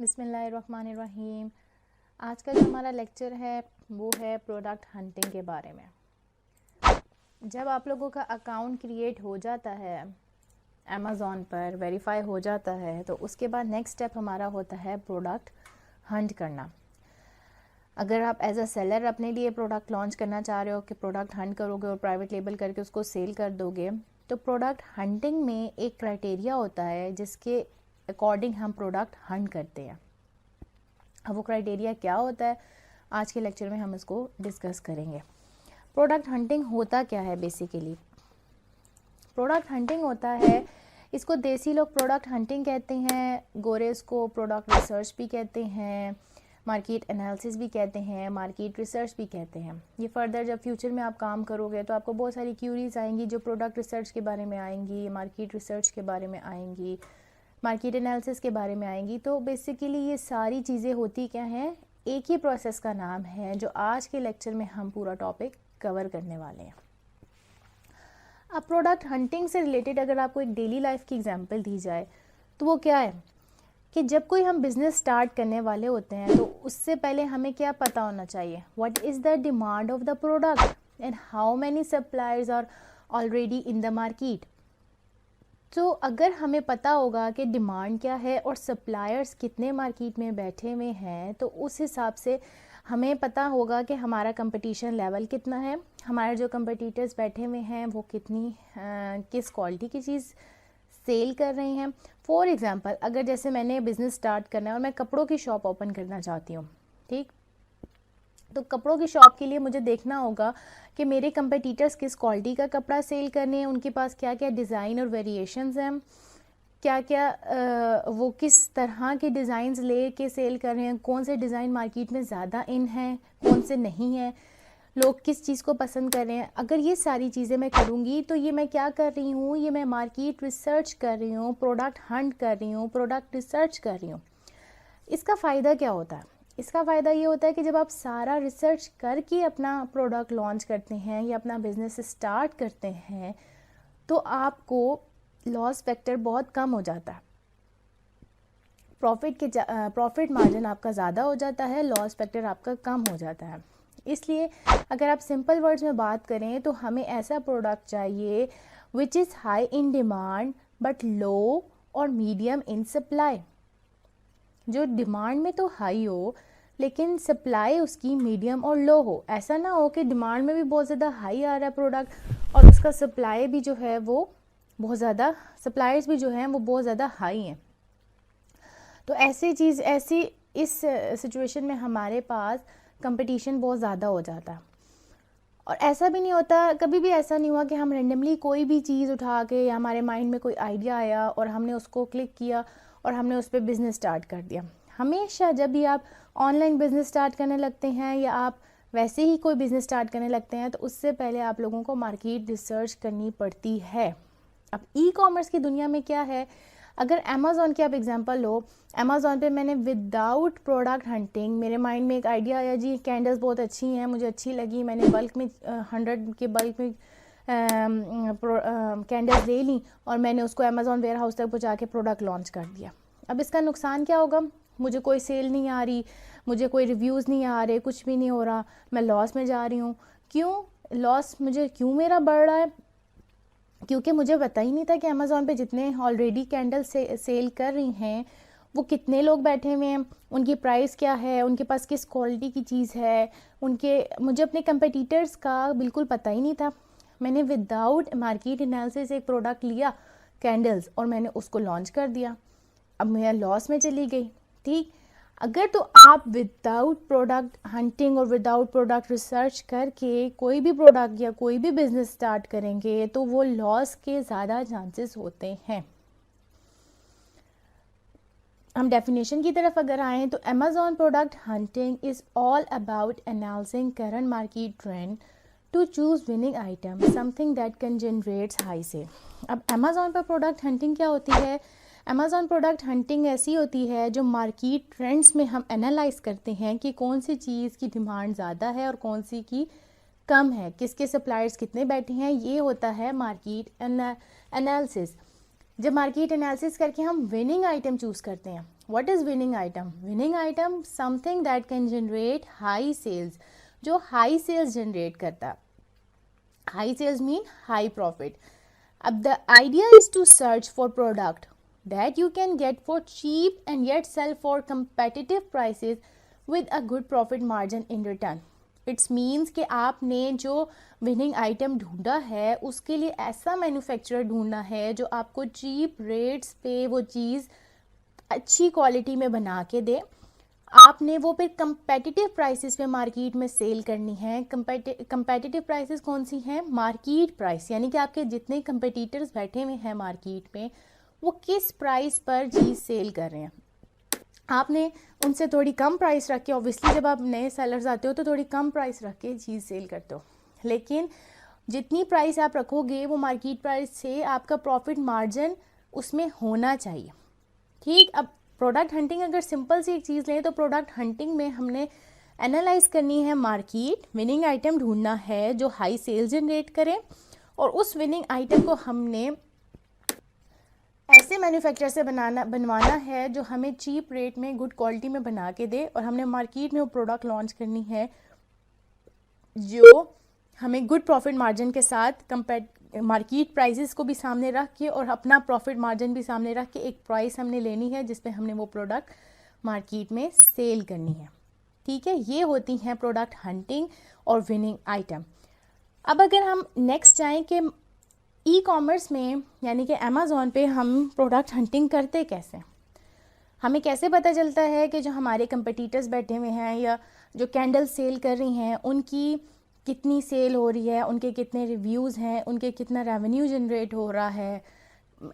बिस्मिल्लाहिर्रहमानिर्रहीम। आज का जो हमारा लेक्चर है वो है प्रोडक्ट हंटिंग के बारे में। जब आप लोगों का अकाउंट क्रिएट हो जाता है अमेज़ॉन पर, वेरीफाई हो जाता है, तो उसके बाद नेक्स्ट स्टेप हमारा होता है प्रोडक्ट हंट करना। अगर आप एज अ सेलर अपने लिए प्रोडक्ट लॉन्च करना चाह रहे हो कि प्रोडक्ट हंट करोगे और प्राइवेट लेबल करके उसको सेल कर दोगे, तो प्रोडक्ट हंटिंग में एक क्राइटेरिया होता है जिसके अकॉर्डिंग हम प्रोडक्ट हंट करते हैं। अब वो क्राइटेरिया क्या होता है, आज के लेक्चर में हम इसको डिस्कस करेंगे। प्रोडक्ट हंटिंग होता क्या है बेसिकली? प्रोडक्ट हंटिंग होता है, इसको देसी लोग प्रोडक्ट हंटिंग कहते हैं, गोरे इसको प्रोडक्ट रिसर्च भी कहते हैं, मार्केट एनालिसिस भी कहते हैं, मार्केट रिसर्च भी कहते हैं। ये फर्दर जब फ्यूचर में आप काम करोगे तो आपको बहुत सारी क्यूरीज आएंगी जो प्रोडक्ट रिसर्च के बारे में आएंगी, मार्केट रिसर्च के बारे में आएंगी, मार्केट एनालिसिस के बारे में आएंगी। तो बेसिकली ये सारी चीज़ें होती क्या हैं, एक ही प्रोसेस का नाम है जो आज के लेक्चर में हम पूरा टॉपिक कवर करने वाले हैं। अब प्रोडक्ट हंटिंग से रिलेटेड अगर आपको एक डेली लाइफ की एग्जांपल दी जाए तो वो क्या है कि जब कोई हम बिज़नेस स्टार्ट करने वाले होते हैं तो उससे पहले हमें क्या पता होना चाहिए, what is the demand of the product and how many suppliers are already in the market. तो अगर हमें पता होगा कि डिमांड क्या है और सप्लायर्स कितने मार्केट में बैठे हुए हैं, तो उस हिसाब से हमें पता होगा कि हमारा कंपटीशन लेवल कितना है, हमारे जो कंपटीटर्स बैठे हुए हैं वो किस क्वालिटी की चीज़ सेल कर रहे हैं। फॉर एग्ज़ाम्पल, अगर जैसे मैंने बिज़नेस स्टार्ट करना है और मैं कपड़ों की शॉप ओपन करना चाहती हूँ, ठीक, तो कपड़ों की शॉप के लिए मुझे देखना होगा कि मेरे कंपटीटर्स किस क्वालिटी का कपड़ा सेल करने हैं, उनके पास क्या क्या डिज़ाइन और वेरिएशंस हैं, क्या क्या वो किस तरह के डिज़ाइंस ले के सेल कर रहे हैं, कौन से डिज़ाइन मार्केट में ज़्यादा इन हैं, कौन से नहीं हैं, लोग किस चीज़ को पसंद कर रहे हैं। अगर ये सारी चीज़ें मैं करूँगी तो ये मैं क्या कर रही हूँ, ये मैं मार्केट रिसर्च कर रही हूँ, प्रोडक्ट हंट कर रही हूँ, प्रोडक्ट रिसर्च कर रही हूँ। इसका फ़ायदा क्या होता है? इसका फ़ायदा ये होता है कि जब आप सारा रिसर्च करके अपना प्रोडक्ट लॉन्च करते हैं या अपना बिज़नेस स्टार्ट करते हैं तो आपको लॉस फैक्टर बहुत कम हो जाता है, प्रॉफिट मार्जिन आपका ज़्यादा हो जाता है, लॉस फैक्टर आपका कम हो जाता है। इसलिए अगर आप सिंपल वर्ड्स में बात करें तो हमें ऐसा प्रोडक्ट चाहिए which is high in demand but low और मीडियम इन सप्लाई। जो डिमांड में तो हाई हो लेकिन सप्लाई उसकी मीडियम और लो हो। ऐसा ना हो कि डिमांड में भी बहुत ज़्यादा हाई आ रहा है प्रोडक्ट और उसका सप्लाई भी जो है वो बहुत ज़्यादा, सप्लायर्स भी जो हैं वो बहुत ज़्यादा हाई हैं। तो ऐसी इस सिचुएशन में हमारे पास कंपटीशन बहुत ज़्यादा हो जाता है। और ऐसा भी नहीं होता, कभी भी ऐसा नहीं हुआ कि हम रेंडमली कोई भी चीज़ उठा के या हमारे माइंड में कोई आइडिया आया और हमने उसको क्लिक किया और हमने उस पर बिज़नेस स्टार्ट कर दिया। हमेशा जब भी आप ऑनलाइन बिज़नेस स्टार्ट करने लगते हैं या आप वैसे ही कोई बिज़नेस स्टार्ट करने लगते हैं तो उससे पहले आप लोगों को मार्केट रिसर्च करनी पड़ती है। अब ई कॉमर्स की दुनिया में क्या है, अगर अमेज़ॉन की आप एग्जांपल लो, अमेज़ॉन पे मैंने विदाउट प्रोडक्ट हंटिंग, मेरे माइंड में एक आइडिया आया, जी कैंडल्स बहुत अच्छी हैं, मुझे अच्छी लगी, मैंने बल्क में 100 के बल्क में कैंडल्स ले ली और मैंने उसको अमेज़ॉन वेयर हाउस तक पहुँचा के प्रोडक्ट लॉन्च कर दिया। अब इसका नुकसान क्या होगा, मुझे कोई सेल नहीं आ रही, मुझे कोई रिव्यूज़ नहीं आ रहे, कुछ भी नहीं हो रहा, मैं लॉस में जा रही हूँ। क्यों लॉस मुझे क्यों मेरा बढ़ रहा है? क्योंकि मुझे पता ही नहीं था कि अमेज़ॉन पे जितने ऑलरेडी कैंडल सेल कर रही हैं वो कितने लोग बैठे हुए हैं, उनकी प्राइस क्या है, उनके पास किस क्वालिटी की चीज़ है, मुझे अपने कंपटीटर्स का बिल्कुल पता ही नहीं था। मैंने विदाउट मार्केट एनालिसिस एक प्रोडक्ट लिया कैंडल्स और मैंने उसको लॉन्च कर दिया, अब मैं लॉस में चली गई। ठीक, अगर तो आप विदाउट प्रोडक्ट हंटिंग और विदाउट प्रोडक्ट रिसर्च करके कोई भी प्रोडक्ट या कोई भी बिजनेस स्टार्ट करेंगे तो वो लॉस के ज़्यादा चांसेस होते हैं। हम डेफिनेशन की तरफ अगर आए तो Amazon product hunting is all about analysing current market trend to choose winning item, something that can generates high sale. अब अमेज़ॉन पर प्रोडक्ट हंटिंग क्या होती है? अमेज़ॉन प्रोडक्ट हंटिंग ऐसी होती है जो मार्केट ट्रेंड्स में हम एनालाइज करते हैं कि कौन सी चीज़ की डिमांड ज़्यादा है और कौन सी की कम है, किसके सप्लायर्स कितने बैठे हैं, ये होता है मार्केट एनालिसिस। जब मार्केट एनालिसिस करके हम विनिंग आइटम चूज़ करते हैं, what is winning item? Winning item something that can generate high sales, जो हाई सेल्स जनरेट करता है. High sales mean high profit. अब the idea is to search for product that you can get for cheap and yet sell for competitive prices with a good profit margin in return. It's means कि आपने जो winning item ढूंढा है उसके लिए ऐसा manufacturer ढूंढना है जो आपको चीप रेट्स पे वो चीज़ अच्छी क्वालिटी में बना के दे. आपने वो फिर कंपेटिटिव प्राइसेस पे मार्केट में सेल करनी है. कंपेटिटिव प्राइसेस कौन सी हैं? मार्केट प्राइस, यानी कि आपके जितने कंपेटिटर्स बैठे हुए हैं मार्केट में वो किस प्राइस पर चीज़ सेल कर रहे हैं. आपने उनसे थोड़ी कम प्राइस रख के, ऑब्वियसली जब आप नए सेलर्स आते हो तो थोड़ी कम प्राइस रख के चीज़ सेल करते हो, लेकिन जितनी प्राइस आप रखोगे वो मार्केट प्राइस से आपका प्रॉफिट मार्जिन उसमें होना चाहिए. ठीक. अब प्रोडक्ट हंटिंग अगर सिंपल सी एक चीज़ लें तो प्रोडक्ट हंटिंग में हमने एनालाइज करनी है मार्केट, विनिंग आइटम ढूंढना है जो हाई सेल जनरेट करे, और उस विनिंग आइटम को हमने ऐसे मैन्युफैक्चरर से बनवाना है जो हमें चीप रेट में गुड क्वालिटी में बना के दे, और हमने मार्केट में वो प्रोडक्ट लॉन्च करनी है जो हमें गुड प्रॉफिट मार्जिन के साथ मार्केट प्राइसेस को भी सामने रख के और अपना प्रॉफिट मार्जिन भी सामने रख के एक प्राइस हमने लेनी है जिस पे हमने वो प्रोडक्ट मार्केट में सेल करनी है. ठीक है, ये होती हैं प्रोडक्ट हंटिंग और विनिंग आइटम. अब अगर हम नेक्स्ट जाएं कि ई कॉमर्स में यानी कि अमेज़ॉन पे हम प्रोडक्ट हंटिंग करते कैसे, हमें कैसे पता चलता है कि जो हमारे कंपटीटर्स बैठे हुए हैं या जो कैंडल सेल कर रही हैं उनकी कितनी सेल हो रही है, उनके कितने रिव्यूज़ हैं, उनके कितना रेवेन्यू जनरेट हो रहा है,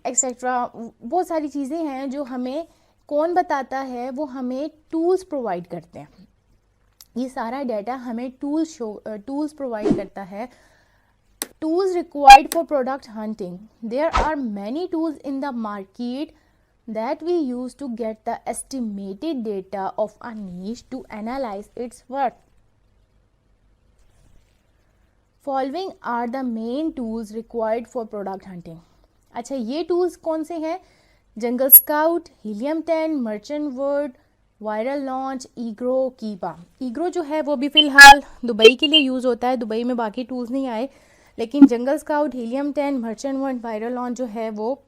एक्सेट्रा. बहुत सारी चीज़ें हैं जो हमें कौन बताता है, वो हमें टूल्स प्रोवाइड करते हैं. ये सारा डाटा हमें टूल्स प्रोवाइड करता है. Tools required for product hunting. There are many tools in the market that we use to get the estimated data of a niche to analyze its worth. Following are the main tools required for product hunting. अच्छा, ये tools कौन से हैं? Jungle Scout, Helium 10, Merchant Words, Viral Launch, eGrow, Keepa. EGrow जो है वो भी फ़िलहाल दुबई के लिए यूज़ होता है, दुबई में बाकी टूल्स नहीं आए, लेकिन जंगल Scout, Helium 10, Merchant Words, Viral launch जो है वो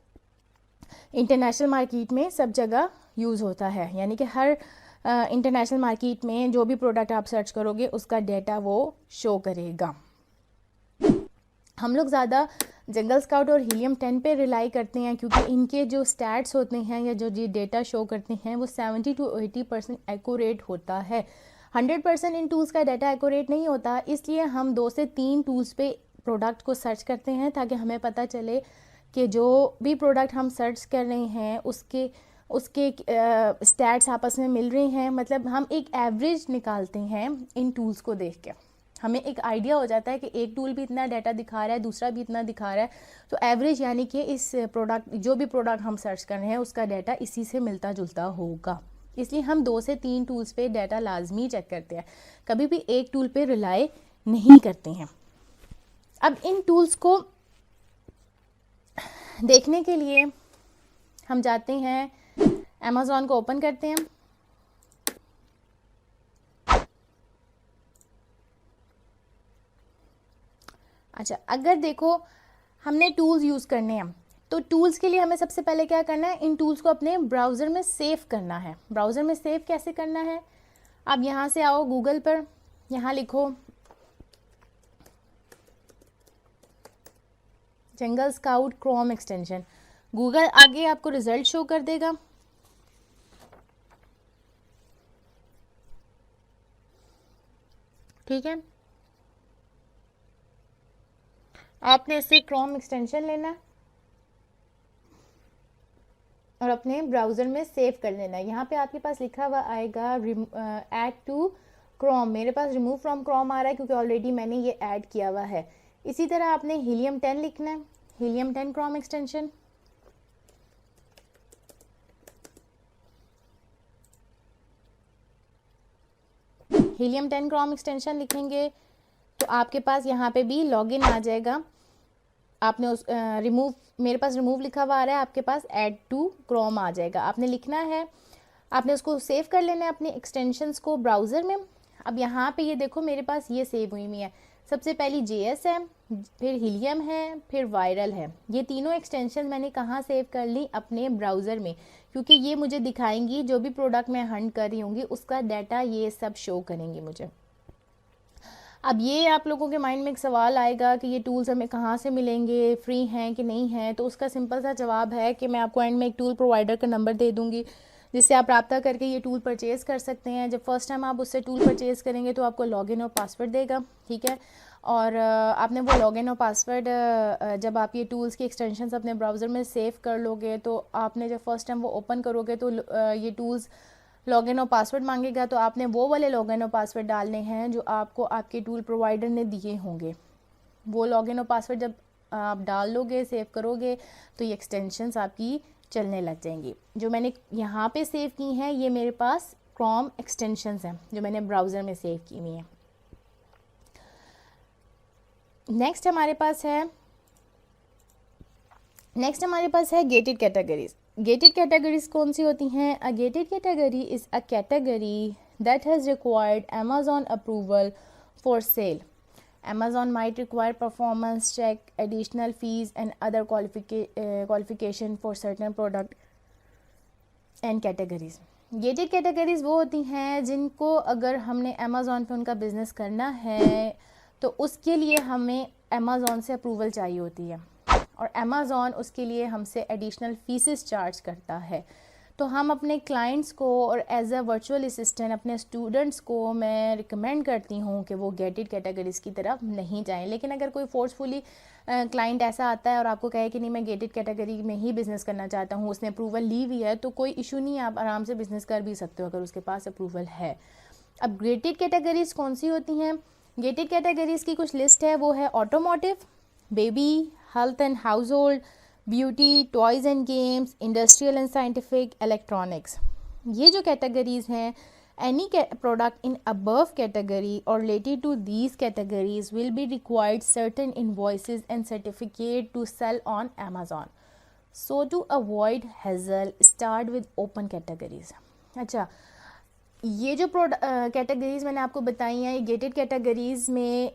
इंटरनेशनल मार्केट में सब जगह यूज़ होता है. यानी कि हर इंटरनेशनल मार्केट में जो भी प्रोडक्ट आप सर्च करोगे उसका डेटा वो शो करेगा. हम लोग ज़्यादा जंगल स्काउट और हीलियम 10 पे रिलाई करते हैं क्योंकि इनके जो स्टैट्स होते हैं या जो ये डेटा शो करते हैं वो 70 to 80% एक्यूरेट होता है. 100% इन टूल्स का डाटा एक्यूरेट नहीं होता, इसलिए हम 2 से 3 टूल्स पे प्रोडक्ट को सर्च करते हैं ताकि हमें पता चले कि जो भी प्रोडक्ट हम सर्च कर रहे हैं उसके स्टैट्स आपस में मिल रहे हैं. मतलब हम एक एवरेज निकालते हैं इन टूल्स को देख के, हमें एक आइडिया हो जाता है कि एक टूल भी इतना डाटा दिखा रहा है, दूसरा भी इतना दिखा रहा है, तो एवरेज यानी कि इस प्रोडक्ट जो भी प्रोडक्ट हम सर्च कर रहे हैं उसका डाटा इसी से मिलता जुलता होगा. इसलिए हम 2 से 3 टूल्स पे डाटा लाजमी चेक करते हैं, कभी भी एक टूल पे रिलाई नहीं करते हैं. अब इन टूल्स को देखने के लिए हम जाते हैं, अमेज़ॉन को ओपन करते हैं. अच्छा, अगर देखो हमने टूल्स यूज़ करने हैं तो टूल्स के लिए हमें सबसे पहले क्या करना है, इन टूल्स को अपने ब्राउज़र में सेव करना है. ब्राउज़र में सेव कैसे करना है? अब यहाँ से आओ गूगल पर, यहाँ लिखो जंगल स्काउट क्रोम एक्सटेंशन. गूगल आगे आपको रिजल्ट शो कर देगा. ठीक है, आपने इससे क्रोम एक्सटेंशन लेना है और अपने ब्राउज़र में सेव कर लेना है. यहाँ पे आपके पास लिखा हुआ आएगा ऐड टू क्रोम. मेरे पास रिमूव फ्रॉम क्रोम आ रहा है क्योंकि ऑलरेडी मैंने ये ऐड किया हुआ है. इसी तरह आपने हीलियम 10 लिखना है, helium 10 Chrome extension. Helium 10 Chrome extension लिखेंगे तो आपके पास यहाँ पे भी लॉगिन आ जाएगा. आपने उस रिमूव, मेरे पास रिमूव लिखा हुआ आ रहा है, आपके पास ऐड टू क्रोम आ जाएगा. आपने लिखना है आपने उसको सेव कर लेना है अपने एक्सटेंशंस को ब्राउज़र में। अब यहाँ पे ये देखो मेरे पास ये सेव हुई हुई है। सबसे पहली JS है, फिर हीलियम है, फिर वायरल है। ये तीनों एक्सटेंशन मैंने कहाँ सेव कर ली? अपने ब्राउज़र में, क्योंकि ये मुझे दिखाएंगी जो भी प्रोडक्ट मैं हंट कर रही होंगी उसका डाटा ये सब शो करेंगी मुझे। अब ये आप लोगों के माइंड में एक सवाल आएगा कि ये टूल्स हमें कहाँ से मिलेंगे, फ्री हैं कि नहीं हैं? तो उसका सिंपल सा जवाब है कि मैं आपको एंड में एक टूल प्रोवाइडर का नंबर दे दूँगी जिससे आप रब्ता करके ये टूल परचेज़ कर सकते हैं। जब फर्स्ट टाइम आप उससे टूल परचेज़ करेंगे तो आपको लॉगिन और पासवर्ड देगा, ठीक है। और आपने वो लॉगिन और पासवर्ड जब आप ये टूल्स की एक्सटेंशंस अपने ब्राउज़र में सेव कर लोगे तो आपने जब फर्स्ट टाइम वो ओपन करोगे तो ये टूल्स लॉगिन और पासवर्ड मांगेगा। तो आपने वो वाले लॉगिन और पासवर्ड डालने हैं जो आपको आपके टूल प्रोवाइडर ने दिए होंगे। वो लॉगिन और पासवर्ड जब आप डाल लोगे, सेव करोगे, तो ये एक्सटेंशंस आपकी चलने लग जाएंगी। जो मैंने यहाँ पे सेव की हैं ये मेरे पास क्रोम एक्सटेंशंस हैं जो मैंने ब्राउज़र में सेव की हुई हैं। नेक्स्ट हमारे पास है गेटेड कैटेगरीज। गेटेड कैटेगरीज कौन सी होती हैं? A gated category is a category that has required Amazon approval for sale. Amazon might require performance check, additional fees and other qualification for certain product and categories. Gated categories वो होती हैं जिनको अगर हमने Amazon पे उनका business करना है तो उसके लिए हमें Amazon से अप्रूवल चाहिए होती है और Amazon उसके लिए हमसे एडिशनल फीसेस चार्ज करता है। तो हम अपने क्लाइंट्स को और एज अ वर्चुअल असिस्टेंट अपने स्टूडेंट्स को मैं रिकमेंड करती हूँ कि वो गेटेड कैटेगरीज़ की तरफ नहीं जाएं। लेकिन अगर कोई फोर्सफुली क्लाइंट ऐसा आता है और आपको कहे कि नहीं मैं गेटेड कैटेगरी में ही बिज़नेस करना चाहता हूँ, उसने अप्रूवल ली हुई है, तो कोई इशू नहीं है, आप आराम से बिज़नेस कर भी सकते हो अगर उसके पास अप्रूवल है। अब गेटेड कैटेगरीज़ कौन सी होती हैं? गेटेड कैटेगरीज़ की कुछ लिस्ट है, वो है automotive, baby, health and household, beauty, toys and games, industrial and scientific, electronics. ये जो कैटेगरीज़ हैं, any product in above category और related to these categories will be required certain invoices and certificate to sell on Amazon. So to avoid hassle, start with open categories. अच्छा, ये जो categories मैंने आपको बताई हैं, ये गेटेड कैटेगरीज़ में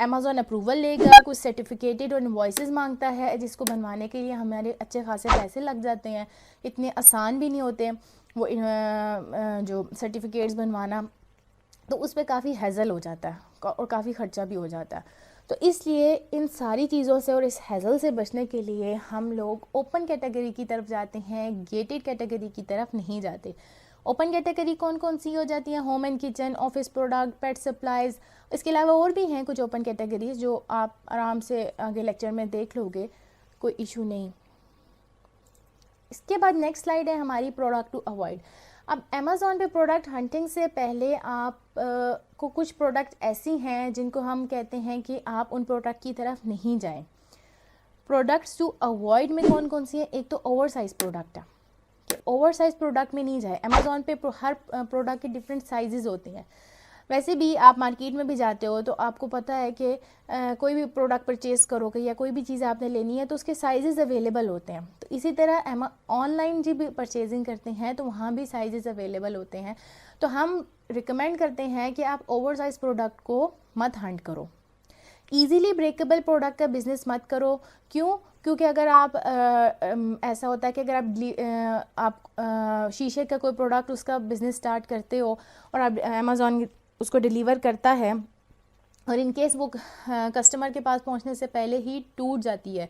Amazon अप्रूवल लेगा, कुछ सर्टिफिकेटेड और इनवॉइसेस मांगता है जिसको बनवाने के लिए हमारे अच्छे खासे पैसे लग जाते हैं। इतने आसान भी नहीं होते वो जो सर्टिफिकेट्स बनवाना, तो उस पर काफ़ी हैज़ल हो जाता है और काफ़ी ख़र्चा भी हो जाता है। तो इसलिए इन सारी चीज़ों से और इस हैज़ल से बचने के लिए हम लोग ओपन कैटेगरी की तरफ जाते हैं, गेटेड कैटेगरी की तरफ नहीं जाते। ओपन कैटेगरी कौन कौन सी हो जाती हैं? Home and kitchen, office product, pet supplies. इसके अलावा और भी हैं कुछ ओपन कैटेगरीज जो आप आराम से आगे लेक्चर में देख लोगे, कोई इशू नहीं। इसके बाद नेक्स्ट स्लाइड है हमारी प्रोडक्ट टू अवॉइड। अब Amazon पे प्रोडक्ट हंटिंग से पहले आप को कुछ प्रोडक्ट ऐसी हैं जिनको हम कहते हैं कि आप उन प्रोडक्ट की तरफ नहीं जाएं। प्रोडक्ट्स टू अवॉइड में कौन कौन सी हैं? एक तो ओवर साइज प्रोडक्ट है, ओवर साइज प्रोडक्ट में नहीं जाए। Amazon पे हर प्रोडक्ट के डिफरेंट साइजेस होते हैं। वैसे भी आप मार्केट में भी जाते हो तो आपको पता है कि कोई भी प्रोडक्ट परचेज़ करोगे या कोई भी चीज़ आपने लेनी है तो उसके साइजेस अवेलेबल होते हैं। तो इसी तरह ऑनलाइन जी भी परचेजिंग करते हैं तो वहाँ भी साइजेस अवेलेबल होते हैं। तो हम रिकमेंड करते हैं कि आप ओवर साइज प्रोडक्ट को मत हंट करो। ईज़िली ब्रेकेबल प्रोडक्ट का बिज़नेस मत करो। क्यों? क्योंकि अगर आप ऐसा होता है कि अगर आप शीशे का कोई प्रोडक्ट उसका बिज़नेस स्टार्ट करते हो और आप Amazon उसको डिलीवर करता है और इन केस वो कस्टमर के पास पहुंचने से पहले ही टूट जाती है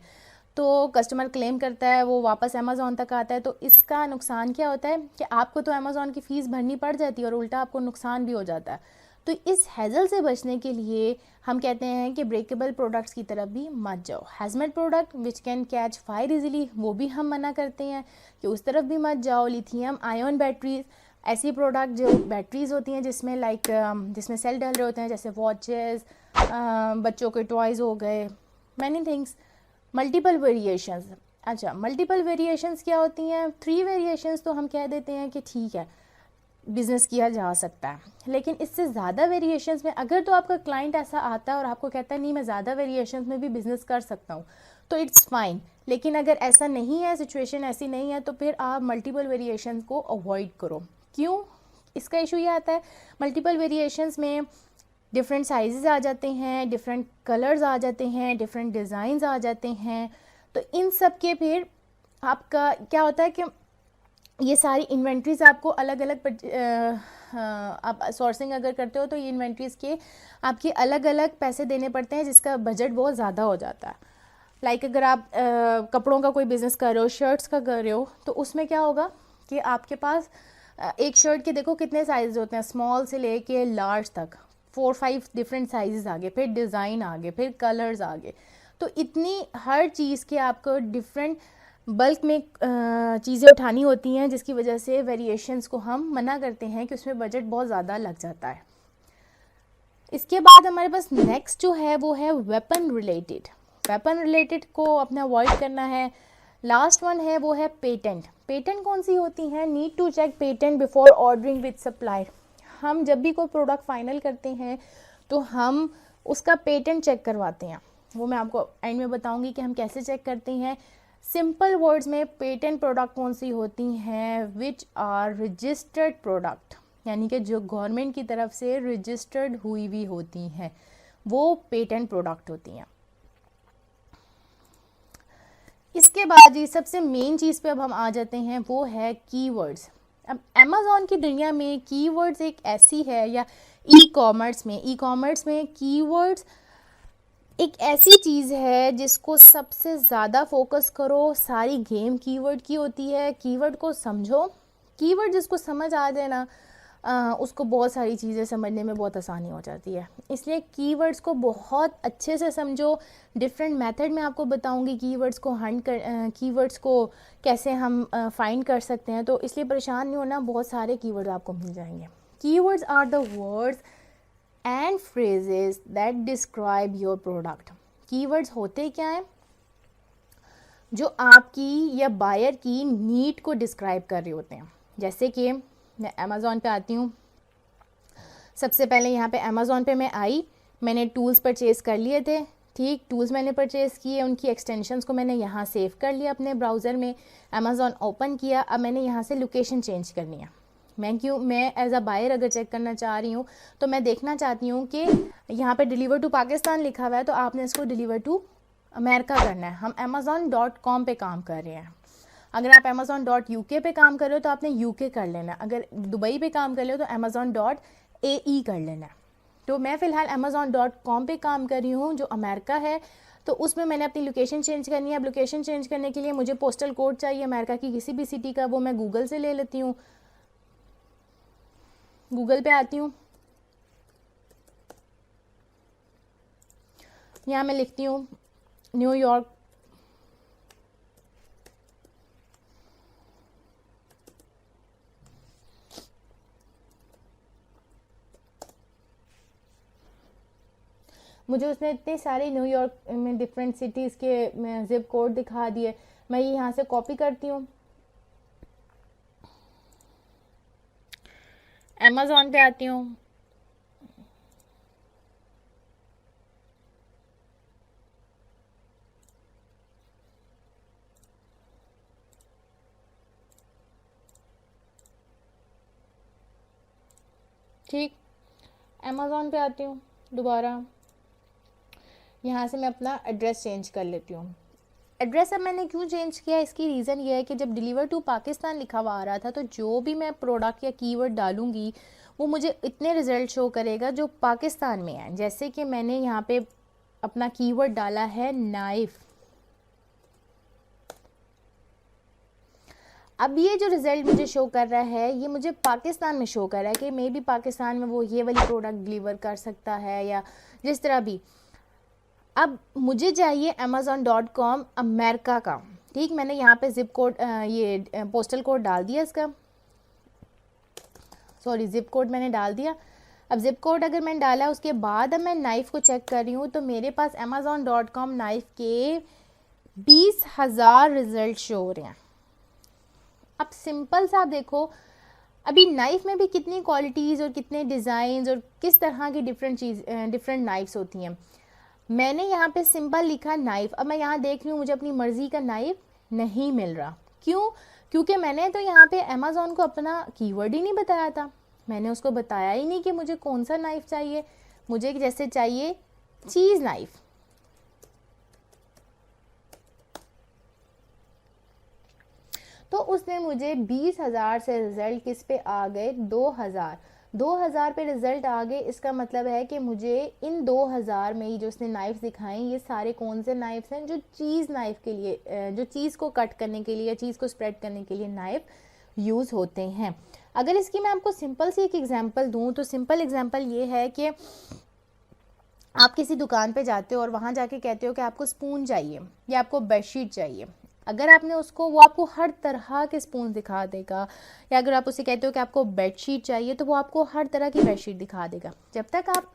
तो कस्टमर क्लेम करता है, वो वापस Amazon तक आता है, तो इसका नुकसान क्या होता है कि आपको तो Amazon की फ़ीस भरनी पड़ जाती है और उल्टा आपको नुकसान भी हो जाता है। तो इस हैज़ल से बचने के लिए हम कहते हैं कि ब्रेकेबल प्रोडक्ट्स की तरफ भी मत जाओ। Hazmat product which can catch fire easily, वो भी हम मना करते हैं कि उस तरफ भी मत जाओ। लिथियम आयन बैटरीज, ऐसी प्रोडक्ट जो बैटरीज़ होती हैं जिसमें जिसमें सेल डल रहे होते हैं, जैसे वॉचेस, बच्चों के टॉयज़ हो गए, मैनी थिंग्स। Multiple variations. अच्छा, मल्टीपल वेरिएशंस क्या होती हैं? 3 वेरिएशंस तो हम कह देते हैं कि ठीक है बिज़नेस किया जा सकता है, लेकिन इससे ज़्यादा वेरिएशंस में अगर तो आपका क्लाइंट ऐसा आता है और आपको कहता है नहीं मैं ज़्यादा वेरिएशंस में भी बिज़नेस कर सकता हूँ तो इट्स फाइन। लेकिन अगर ऐसा नहीं है, सिचुएशन ऐसी नहीं है, तो फिर आप मल्टीपल वेरिएशंस को अवॉइड करो। क्यों? इसका इशू ये आता है, मल्टीपल वेरिएशंस में डिफरेंट साइजेस आ जाते हैं, डिफरेंट कलर्स आ जाते हैं, डिफरेंट डिज़ाइंस आ जाते हैं। तो इन सब के फिर आपका क्या होता है कि ये सारी इन्वेंट्रीज़ आपको अलग अलग आप सोर्सिंग अगर करते हो तो ये इन्वेंट्रीज़ के आपके अलग अलग पैसे देने पड़ते हैं, जिसका बजट बहुत ज़्यादा हो जाता है। लाइक अगर आप कपड़ों का कोई बिज़नेस कर रहे हो, शर्ट्स का कर रहे हो, तो उसमें क्या होगा कि आपके पास एक शर्ट के देखो कितने साइज होते हैं, स्मॉल से लेके लार्ज तक 4-5 डिफरेंट साइजेस आ गए, फिर डिज़ाइन आ गए, फिर कलर्स आ गए। तो इतनी हर चीज़ के आपको डिफरेंट बल्क में चीज़ें उठानी होती हैं, जिसकी वजह से वेरिएशंस को हम मना करते हैं कि उसमें बजट बहुत ज़्यादा लग जाता है। इसके बाद हमारे पास नेक्स्ट जो है वो है वेपन रिलेटेड। वेपन रिलेटेड को अपने अवॉइड करना है। लास्ट वन है वो है पेटेंट। पेटेंट कौन सी होती हैं? Need to check patent before ordering with supplier. हम जब भी कोई प्रोडक्ट फाइनल करते हैं तो हम उसका पेटेंट चेक करवाते हैं। वो मैं आपको एंड में बताऊंगी कि हम कैसे चेक करते हैं। सिंपल वर्ड्स में पेटेंट प्रोडक्ट कौन सी होती हैं? विच आर रजिस्टर्ड प्रोडक्ट, यानी कि जो गवर्नमेंट की तरफ से रजिस्टर्ड हुई भी होती हैं, वो पेटेंट प्रोडक्ट होती हैं। इसके बाद ये सबसे मेन चीज़ पे अब हम आ जाते हैं, वो है कीवर्ड्स। अब अमेज़ॉन की दुनिया में कीवर्ड्स एक ऐसी है, या ई कॉमर्स में कीवर्ड्स एक ऐसी चीज़ है जिसको सबसे ज़्यादा फोकस करो। सारी गेम कीवर्ड की होती है। कीवर्ड को समझो। कीवर्ड जिसको समझ आ जाए ना, उसको बहुत सारी चीज़ें समझने में बहुत आसानी हो जाती है। इसलिए कीवर्ड्स को बहुत अच्छे से समझो। डिफरेंट मेथड में आपको बताऊंगी कीवर्ड्स को कीवर्ड्स को कैसे हम फाइंड कर सकते हैं। तो इसलिए परेशान नहीं होना, बहुत सारे कीवर्ड्स आपको मिल जाएंगे। Keywords are the words and phrases that describe your product. Keywords होते क्या हैं? जो आपकी या बायर की नीड को डिस्क्राइब कर रहे होते हैं। जैसे कि मैं अमेज़ॉन पे आती हूँ, सबसे पहले यहाँ पे अमेज़ॉन पे मैं आई, मैंने टूल्स परचेज़ कर लिए थे। ठीक, टूल्स मैंने परचेज़ किए, उनकी एक्सटेंशंस को मैंने यहाँ सेव कर लिया अपने ब्राउज़र में। अमेज़ॉन ओपन किया, अब मैंने यहाँ से लोकेशन चेंज करनी है। मैं एज अ बायर अगर चेक करना चाह रही हूँ तो मैं देखना चाहती हूँ कि यहाँ पे डिलीवर टू पाकिस्तान लिखा हुआ है, तो आपने इसको डिलीवर टू अमेरिका करना है। हम amazon.com पे काम कर रहे हैं। अगर आप amazon.uk पे काम कर रहे हो तो आपने UK कर लेना है। अगर दुबई पे काम कर रहे हो तो amazon.ae कर लेना है। तो मैं फ़िलहाल amazon.com पे काम कर रही हूँ, जो अमेरिका है। तो उसमें मैंने अपनी लोकेशन चेंज करनी है। अब लोकेशन चेंज करने के लिए मुझे पोस्टल कोड चाहिए अमेरिका की किसी भी सिटी का, वो मैं गूगल से ले लेती हूँ। गूगल पे आती हूँ, यहाँ मैं लिखती हूँ न्यूयॉर्क। मुझे उसने इतने सारे न्यूयॉर्क में डिफरेंट सिटीज़ के जिप कोड दिखा दिए। मैं ये यहाँ से कॉपी करती हूँ, अमेज़ॉन पे आती हूँ, ठीक, अमेज़ॉन पे आती हूँ दोबारा। यहाँ से मैं अपना एड्रेस चेंज कर लेती हूँ। एड्रेस अब मैंने क्यों चेंज किया, इसकी रीज़न ये है कि जब डिलीवर टू पाकिस्तान लिखा हुआ आ रहा था, तो जो भी मैं प्रोडक्ट या कीवर्ड डालूंगी वो मुझे इतने रिज़ल्ट शो करेगा जो पाकिस्तान में है। जैसे कि मैंने यहाँ पे अपना कीवर्ड डाला है नाइफ़। अब ये जो रिज़ल्ट मुझे शो कर रहा है, ये मुझे पाकिस्तान में शो कर रहा है कि मे बी पाकिस्तान में वो ये वाली प्रोडक्ट डिलीवर कर सकता है, या जिस तरह भी। अब मुझे चाहिए amazon.com अमेरिका का। ठीक, मैंने यहाँ पे जिप कोड ये पोस्टल कोड डाल दिया इसका, सॉरी जिप कोड मैंने डाल दिया। अब जिप कोड अगर मैंने डाला, उसके बाद अब मैं नाइफ़ को चेक कर रही हूँ, तो मेरे पास amazon.com नाइफ़ के 20,000 रिज़ल्ट शो हो रहे हैं। अब सिंपल सा देखो, अभी नाइफ़ में भी कितनी क्वालिटीज़ और कितने डिज़ाइंस और किस तरह की डिफरेंट नाइफ्स होती हैं। मैंने यहाँ पे सिंपल लिखा नाइफ। अब मैं यहाँ देख रही हूँ मुझे अपनी मर्ज़ी का नाइफ नहीं मिल रहा। क्यों? क्योंकि मैंने तो यहाँ पे अमेज़ॉन को अपना कीवर्ड ही नहीं बताया था। मैंने उसको बताया ही नहीं कि मुझे कौन सा नाइफ़ चाहिए। मुझे जैसे चाहिए चीज़ नाइफ़, तो उसने मुझे 20,000 से रिज़ल्ट किस पे आ गए? 2,000 पे रिज़ल्ट आ गए। इसका मतलब है कि मुझे इन 2,000 में ही जो उसने नाइफ़्स दिखाएं, ये सारे कौन से नाइफ़्स हैं? जो चीज़ नाइफ़ के लिए, जो चीज़ को कट करने के लिए या चीज़ को स्प्रेड करने के लिए नाइफ़ यूज़ होते हैं। अगर इसकी मैं आपको सिंपल सी एक एग्जांपल दूं, तो सिंपल एग्जांपल ये है कि आप किसी दुकान पे जाते हो और वहाँ जाके कहते हो कि आपको स्पून चाहिए या आपको बेडशीट चाहिए। अगर आपने उसको, वो आपको हर तरह के स्पून दिखा देगा। या अगर आप उसे कहते हो कि आपको बेडशीट चाहिए, तो वो आपको हर तरह की बेडशीट दिखा देगा। जब तक आप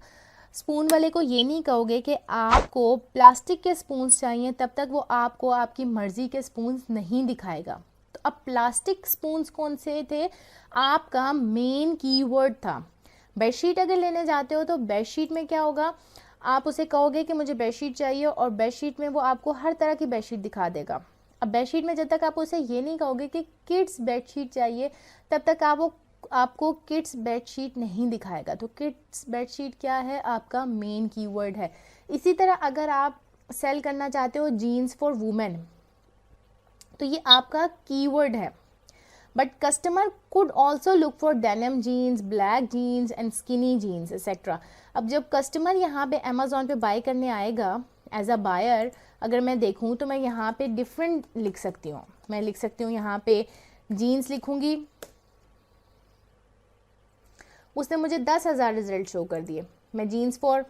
स्पून वाले को ये नहीं कहोगे कि आपको प्लास्टिक के स्पून्स चाहिए, तब तक वो आपको आपकी मर्ज़ी के स्पून्स नहीं दिखाएगा। तो अब प्लास्टिक स्पून्स कौन से थे? आपका मेन कीवर्ड था। बेडशीट अगर लेने जाते हो तो बेडशीट में क्या होगा? आप उसे कहोगे कि मुझे बेडशीट चाहिए, और बेडशीट में वो आपको हर तरह की बेडशीट दिखा देगा। अब बेडशीट में जब तक आप उसे ये नहीं कहोगे कि किड्स बेडशीट चाहिए, तब तक आपको किड्स बेडशीट नहीं दिखाएगा। तो किड्स बेडशीट क्या है? आपका मेन कीवर्ड है। इसी तरह अगर आप सेल करना चाहते हो जीन्स फॉर वुमेन, तो ये आपका कीवर्ड है। But customer could also look for denim jeans, black jeans and skinny jeans etcetera. अब जब कस्टमर यहाँ पे अमेज़ॉन पे बाय करने आएगा, एज अ बायर अगर मैं देखूँ, तो मैं यहाँ पे डिफरेंट लिख सकती हूँ। मैं लिख सकती हूँ यहाँ पे जीन्स लिखूँगी, उसने मुझे 10,000 रिजल्ट शो कर दिए। मैं जीन्स फॉर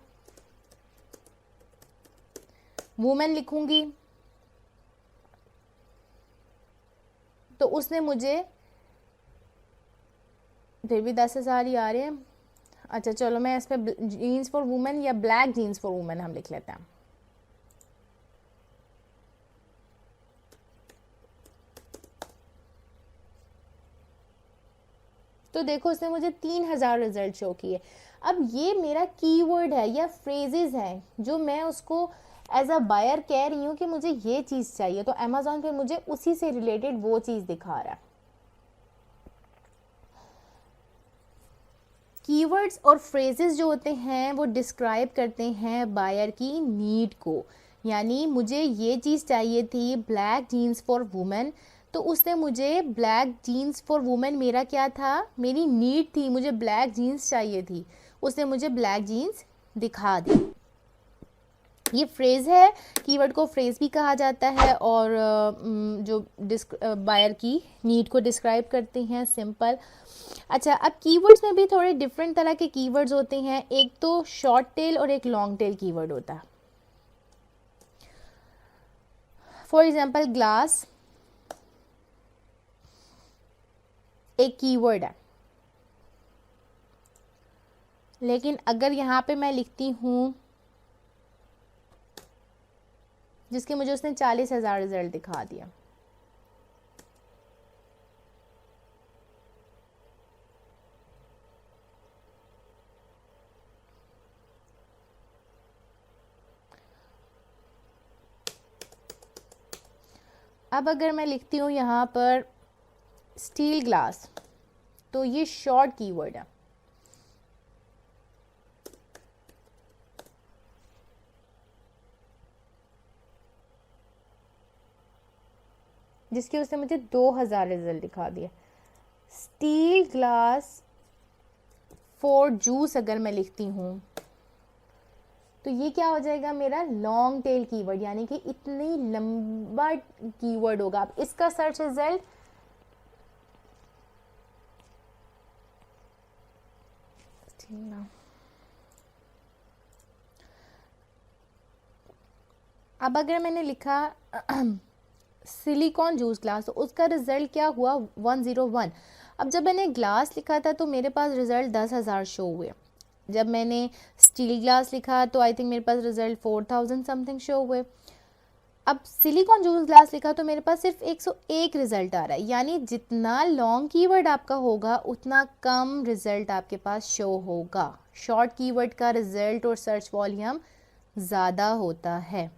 वुमेन लिखूँगी, तो उसने मुझे फिर भी 10,000 ही आ रहे हैं। अच्छा चलो, मैं इस पर जीन्स फॉर वुमेन या ब्लैक जीन्स फॉर वुमेन हम लिख लेते हैं। तो देखो उसने मुझे 3,000 रिजल्ट शो किए। अब ये मेरा कीवर्ड है या फ्रेजेस हैं जो मैं उसको एज अ बायर कह रही हूँ कि मुझे ये चीज़ चाहिए, तो अमेज़ॉन पे मुझे उसी से रिलेटेड वो चीज़ दिखा रहा है। कीवर्ड्स और फ्रेजेस जो होते हैं वो डिस्क्राइब करते हैं बायर की नीड को। यानी मुझे ये चीज़ चाहिए थी ब्लैक जीन्स फॉर वुमेन, तो उसने मुझे ब्लैक जीन्स फॉर वुमेन, मेरा क्या था? मेरी नीड थी, मुझे ब्लैक जीन्स चाहिए थी, उसने मुझे ब्लैक जीन्स दिखा दी। ये फ्रेज़ है। कीवर्ड को फ्रेज़ भी कहा जाता है, और जो बायर की नीड को डिस्क्राइब करते हैं, सिंपल। अच्छा, अब कीवर्ड्स में भी थोड़े डिफरेंट तरह के कीवर्ड्स होते हैं। एक तो शॉर्ट टेल और एक लॉन्ग टेल कीवर्ड होता है। फॉर एग्जांपल ग्लास एक कीवर्ड है, लेकिन अगर यहाँ पे मैं लिखती हूँ जिसके मुझे उसने 40,000 रिजल्ट दिखा दिया, अब अगर मैं लिखती हूँ यहाँ पर स्टील ग्लास, तो ये शॉर्ट कीवर्ड है। जिसके उसने मुझे 2,000 रिजल्ट दिखा दिया। स्टील ग्लास फॉर जूस अगर मैं लिखती हूँ, तो ये क्या हो जाएगा? मेरा लॉन्ग टेल कीवर्ड, यानी कि इतनी लंबा कीवर्ड होगा। अब इसका सर्च रिजल्ट अब अगर मैंने लिखा सिलिकॉन जूस ग्लास, तो उसका रिजल्ट क्या हुआ? 101। अब जब मैंने ग्लास लिखा था तो मेरे पास रिजल्ट 10,000 शो हुए। जब मैंने स्टील ग्लास लिखा तो आई थिंक मेरे पास रिजल्ट 4,000 समथिंग शो हुए। अब सिलिकॉन जूस ग्लास लिखा तो मेरे पास सिर्फ 101 रिजल्ट आ रहा है। यानी जितना लॉन्ग कीवर्ड आपका होगा उतना कम रिजल्ट आपके पास शो होगा। शॉर्ट कीवर्ड का रिजल्ट और सर्च वॉल्यूम ज़्यादा होता है।